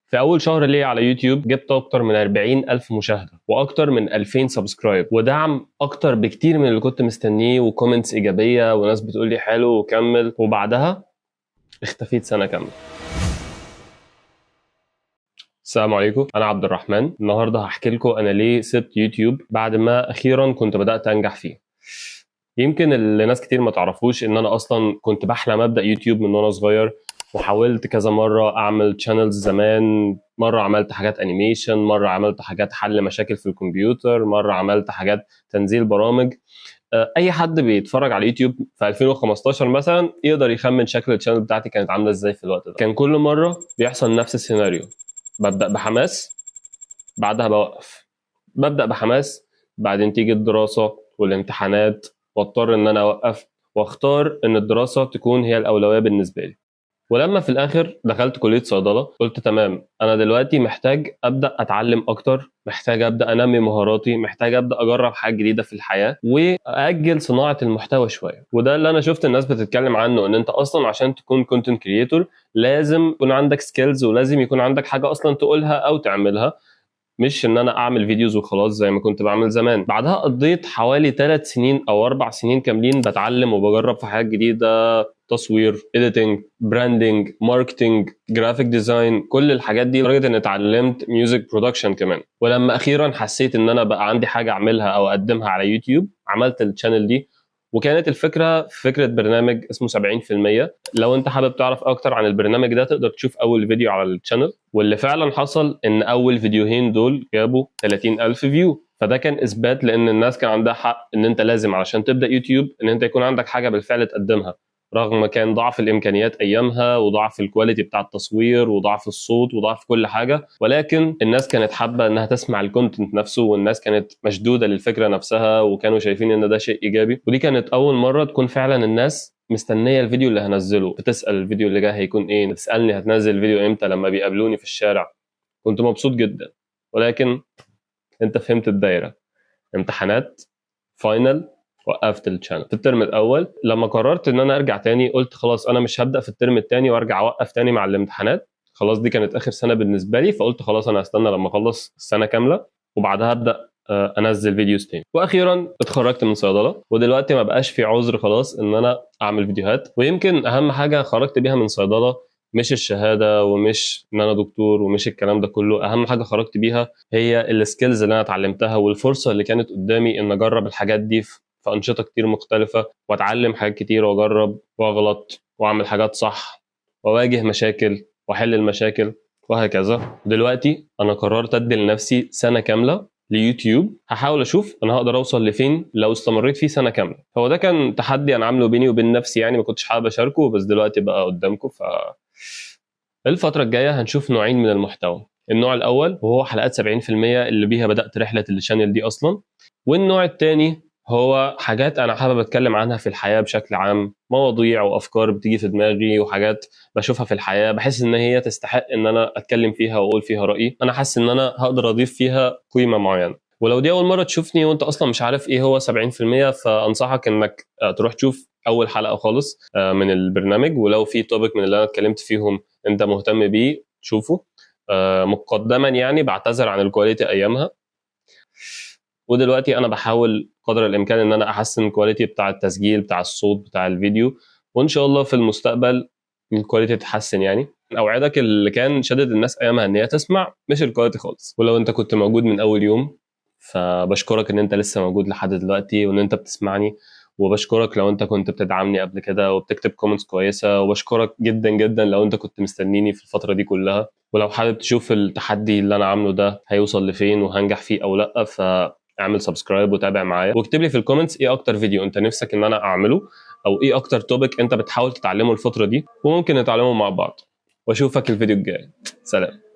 في اول شهر ليا على يوتيوب جبت اكتر من 40,000 مشاهده واكتر من 2000 سبسكرايب، ودعم اكتر بكتير من اللي كنت مستنيه، وكومنتس ايجابيه وناس بتقول لي حلو وكمل. وبعدها اختفيت سنه كامله. السلام عليكم، انا عبد الرحمن. النهارده هحكي لكم انا ليه سبت يوتيوب بعد ما اخيرا كنت بدات انجح فيه. يمكن اللي ناس كتير ما تعرفوش ان انا اصلا كنت بحلم ابدا يوتيوب من وانا صغير، وحاولت كذا مره اعمل تشانلز زمان. مره عملت حاجات انيميشن، مره عملت حاجات حل مشاكل في الكمبيوتر، مره عملت حاجات تنزيل برامج. اي حد بيتفرج على اليوتيوب في 2015 مثلا يقدر يخمن شكل الشانل بتاعتي كانت عامله ازاي في الوقت ده. كان كل مره بيحصل نفس السيناريو، ببدا بحماس بعدها بوقف، ببدا بحماس بعدين تيجي الدراسه والامتحانات واضطر ان انا اوقف واختار ان الدراسه تكون هي الاولويه بالنسبه لي. ولما في الاخر دخلت كليه صيدله قلت تمام، انا دلوقتي محتاج ابدا اتعلم اكتر، محتاج ابدا انمي مهاراتي، محتاج ابدا اجرب حاجه جديده في الحياه واجل صناعه المحتوى شويه. وده اللي انا شفت الناس بتتكلم عنه، ان انت اصلا عشان تكون كونتنت كريتور لازم يكون عندك سكيلز، ولازم يكون عندك حاجه اصلا تقولها او تعملها، مش ان انا اعمل فيديوز وخلاص زي ما كنت بعمل زمان. بعدها قضيت حوالي 3 سنين او 4 سنين كاملين بتعلم وبجرب في حاجات جديده، تصوير، اديتنج، براندنج، ماركتنج، جرافيك ديزاين، كل الحاجات دي، لدرجه ان اتعلمت ميوزك برودكشن كمان. ولما اخيرا حسيت ان انا بقى عندي حاجه اعملها او اقدمها على يوتيوب، عملت الشانل دي. وكانت الفكره فكره برنامج اسمه 70%. لو انت حابب تعرف اكتر عن البرنامج ده تقدر تشوف اول فيديو على الشانل. واللي فعلا حصل ان اول فيديوهين دول جابوا 30,000 فيو، فده كان اثبات لان الناس كان عندها حق، ان انت لازم علشان تبدا يوتيوب ان انت يكون عندك حاجه بالفعل تقدمها، رغم كان ضعف الامكانيات ايامها وضعف الكواليتي بتاع التصوير وضعف الصوت وضعف كل حاجه. ولكن الناس كانت حابه انها تسمع الكونتنت نفسه، والناس كانت مشدوده للفكره نفسها، وكانوا شايفين ان ده شيء ايجابي. ودي كانت اول مره تكون فعلا الناس مستنيه الفيديو اللي هنزله، بتسال الفيديو اللي جاي هيكون ايه، بتسالني هتنزل فيديو امتى. لما بيقابلوني في الشارع كنت مبسوط جدا. ولكن انت فهمت الدايره، امتحانات، فاينل، وقفت الشانل. في الترم الاول لما قررت ان انا ارجع تاني قلت خلاص انا مش هبدا في الترم الثاني وارجع اوقف تاني مع الامتحانات، خلاص دي كانت اخر سنه بالنسبه لي. فقلت خلاص انا هستنى لما اخلص السنه كامله وبعدها ابدا انزل فيديوز تاني. واخيرا اتخرجت من صيدله، ودلوقتي ما بقاش في عذر خلاص ان انا اعمل فيديوهات. ويمكن اهم حاجه خرجت بيها من صيدله مش الشهاده ومش ان انا دكتور ومش الكلام ده كله، اهم حاجه خرجت بيها هي السكيلز اللي انا اتعلمتها، والفرصه اللي كانت قدامي ان اجرب الحاجات دي في انشطه كتير مختلفه، واتعلم حاجات كتير واجرب واغلط واعمل حاجات صح واواجه مشاكل واحل المشاكل وهكذا. دلوقتي انا قررت ادي لنفسي سنه كامله ليوتيوب، هحاول اشوف انا هقدر اوصل لفين لو استمريت فيه سنه كامله. هو ده كان تحدي انا عامله بيني وبين نفسي، يعني ما كنتش حابب اشاركه، بس دلوقتي بقى قدامكم. الفترة الجاية هنشوف نوعين من المحتوى. النوع الأول وهو حلقات 70% اللي بيها بدأت رحلة الشانل دي أصلا. والنوع الثاني هو حاجات أنا حابب أتكلم عنها في الحياة بشكل عام، مواضيع وأفكار بتيجي في دماغي وحاجات بشوفها في الحياة بحس إن هي تستحق إن أنا أتكلم فيها وأقول فيها رأيي. أنا حاسس إن أنا هقدر أضيف فيها قيمة معينة. ولو دي أول مرة تشوفني وأنت أصلا مش عارف إيه هو 70%، فأنصحك إنك تروح تشوف أول حلقة خالص من البرنامج. ولو في توبيك من اللي أنا اتكلمت فيهم انت مهتم بيه تشوفه. مقدما يعني بعتذر عن الكواليتي ايامها، ودلوقتي انا بحاول قدر الامكان ان انا احسن الكواليتي بتاع التسجيل بتاع الصوت بتاع الفيديو، وان شاء الله في المستقبل الكواليتي تتحسن. يعني اوعدك اللي كان شدد الناس ايامها ان هي تسمع مش الكواليتي خالص. ولو انت كنت موجود من اول يوم فبشكرك ان انت لسه موجود لحد دلوقتي وان انت بتسمعني، وبشكرك لو انت كنت بتدعمني قبل كده وبتكتب كومنتس كويسه، وبشكرك جدا جدا لو انت كنت مستنيني في الفتره دي كلها. ولو حابب تشوف التحدي اللي انا عامله ده هيوصل لفين وهنجح فيه او لا، فاعمل سبسكرايب وتابع معايا، واكتب لي في الكومنتس ايه اكتر فيديو انت نفسك ان انا اعمله، او ايه اكتر توبيك انت بتحاول تتعلمه الفتره دي وممكن نتعلمه مع بعض. واشوفك الفيديو الجاي. سلام.